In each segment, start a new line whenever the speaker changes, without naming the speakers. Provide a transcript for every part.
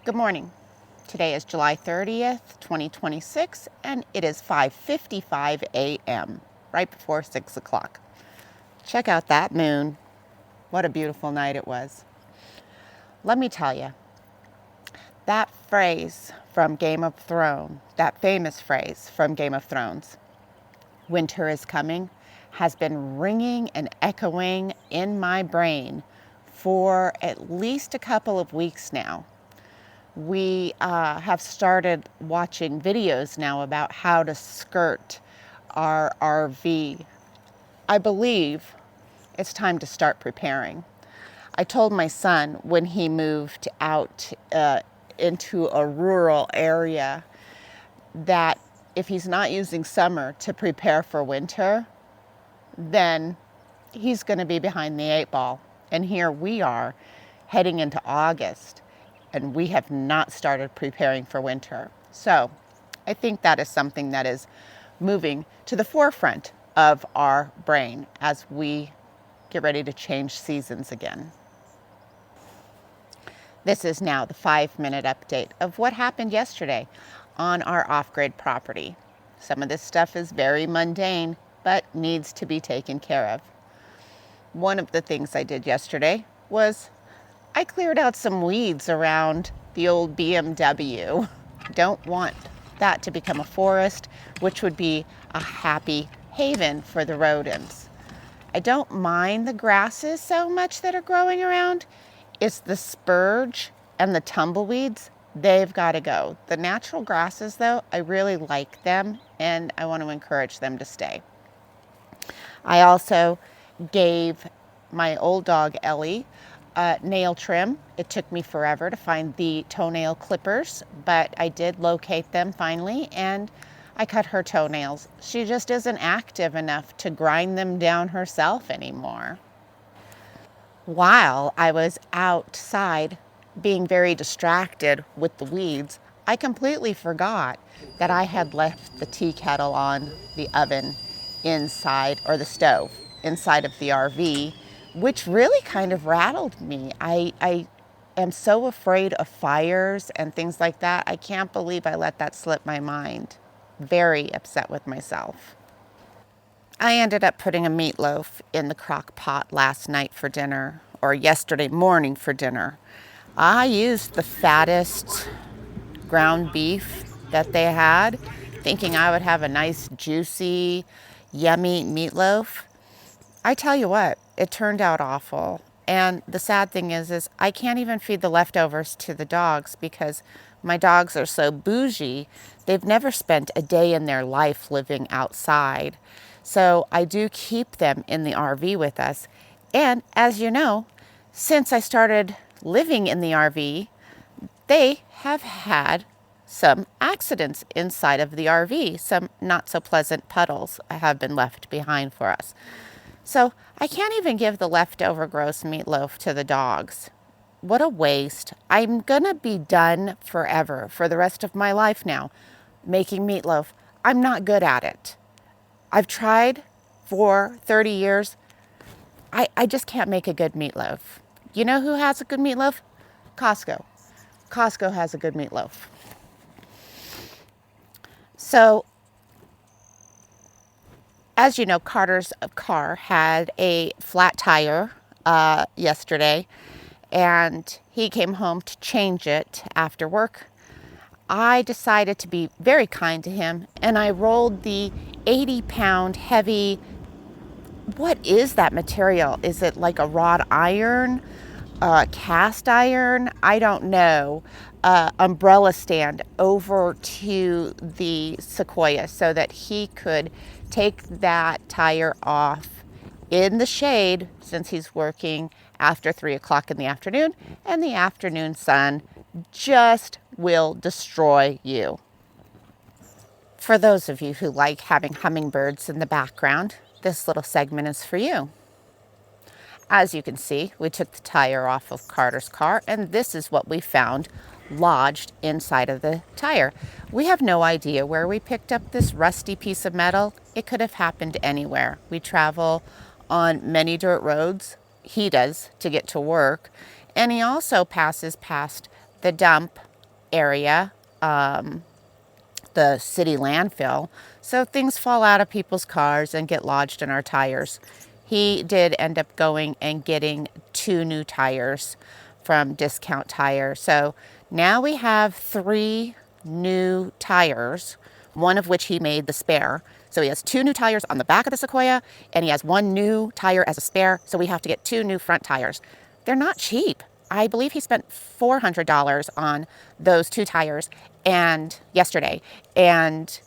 Good morning. Today is July 30th, 2026, and it is 5:55 a.m., right before 6 o'clock. Check out that moon. What a beautiful night it was. Let me tell you, that phrase from Game of Thrones, that famous phrase from Game of Thrones, winter is coming, has been ringing and echoing in my brain for at least a couple of weeks now. We have started watching videos now about how to skirt our RV. I believe it's time to start preparing. I told my son when he moved out into a rural area that if he's not using summer to prepare for winter, then he's going to be behind the eight ball. And here we are heading into August, and we have not started preparing for winter. So I think that is something that is moving to the forefront of our brain as we get ready to change seasons again. This is now the 5-minute update of what happened yesterday on our off-grid property. Some of this stuff is very mundane, but needs to be taken care of. One of the things I did yesterday was I cleared out some weeds around the old BMW. Don't want that to become a forest, which would be a happy haven for the rodents. I don't mind the grasses so much that are growing around. It's the spurge and the tumbleweeds. They've got to go. The natural grasses, though, I really like them, and I want to encourage them to stay. I also gave my old dog, Ellie, nail trim. It took me forever to find the toenail clippers, but I did locate them finally, and I cut her toenails. She just isn't active enough to grind them down herself anymore. While I was outside being very distracted with the weeds, I completely forgot that I had left the tea kettle on the oven inside, or the stove inside of the RV, which really kind of rattled me. I am so afraid of fires and things like that. I can't believe I let that slip my mind. Very upset with myself. I ended up putting a meatloaf in the crock pot last night for dinner, or yesterday morning for dinner. I used the fattest ground beef that they had, thinking I would have a nice, juicy, yummy meatloaf. I tell you what, it turned out awful. And the sad thing is I can't even feed the leftovers to the dogs because my dogs are so bougie. They've never spent a day in their life living outside. So I do keep them in the RV with us. And as you know, since I started living in the RV, they have had some accidents inside of the RV. Some not so pleasant puddles have been left behind for us. So I can't even give the leftover gross meatloaf to the dogs. What a waste. I'm gonna be done forever, for the rest of my life now, making meatloaf. I'm not good at it. I've tried for 30 years. I just can't make a good meatloaf. You know who has a good meatloaf? Costco. Costco has a good meatloaf. So, as you know, Carter's car had a flat tire yesterday, and he came home to change it after work. I decided to be very kind to him, and I rolled the 80-pound heavy, what is that material? Is it like a wrought iron, cast iron? I don't know. Umbrella stand over to the Sequoia so that he could take that tire off in the shade, since he's working after 3 o'clock in the afternoon, and the afternoon sun just will destroy you. For those of you who like having hummingbirds in the background, this little segment is for you. As you can see, we took the tire off of Carter's car, and this is what we found lodged inside of the tire. We have no idea where we picked up this rusty piece of metal. It could have happened anywhere. We travel on many dirt roads. He does, to get to work. And he also passes past the dump area, the city landfill, so things fall out of people's cars and get lodged in our tires. He did end up going and getting 2 new tires from Discount Tire. So now we have 3 new tires, one of which he made the spare. So he has 2 new tires on the back of the Sequoia, and he has 1 new tire as a spare. So we have to get 2 new front tires. They're not cheap. I believe he spent $400 on those 2 tires and yesterday. And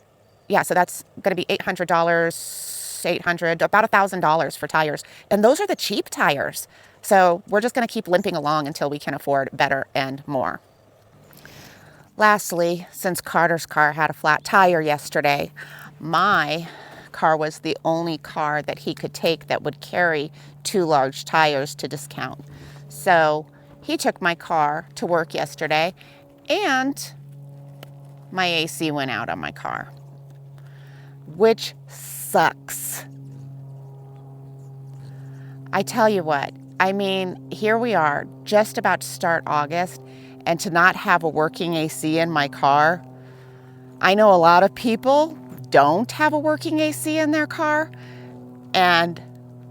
yeah, so that's going to be $800, about $1,000 for tires. And those are the cheap tires. So we're just going to keep limping along until we can afford better and more. Lastly, since Carter's car had a flat tire yesterday, my car was the only car that he could take that would carry 2 large tires to Discount. So he took my car to work yesterday, and my AC went out on my car, which sucks. I tell you what, I mean, here we are just about to start August, and to not have a working AC in my car. I know a lot of people don't have a working AC in their car, and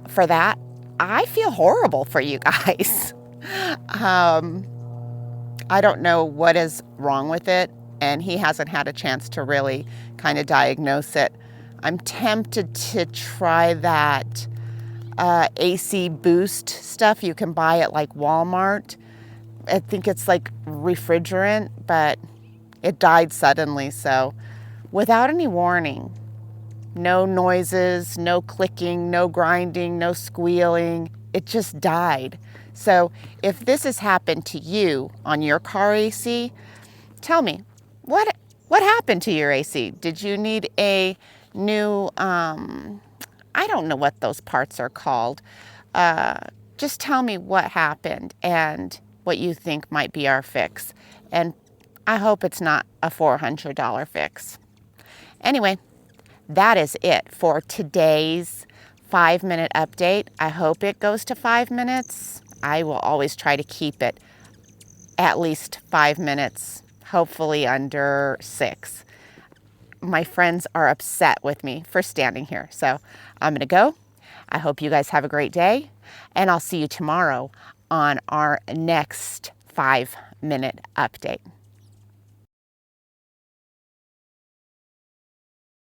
for that, I feel horrible for you guys. I don't know what is wrong with it, and he hasn't had a chance to really kind of diagnose it. I'm tempted to try that AC Boost stuff you can buy at like Walmart. I think it's like refrigerant, but it died suddenly. So without any warning, no noises, no clicking, no grinding, no squealing. It just died. So if this has happened to you on your car AC, tell me, what happened to your AC? Did you need a new, I don't know what those parts are called. Just tell me what happened and what you think might be our fix. And I hope it's not a $400 fix. Anyway, that is it for today's 5-minute update. I hope it goes to 5 minutes. I will always try to keep it at least 5 minutes, hopefully under 6. My friends are upset with me for standing here. So I'm going to go. I hope you guys have a great day, and I'll see you tomorrow on our next 5-minute update.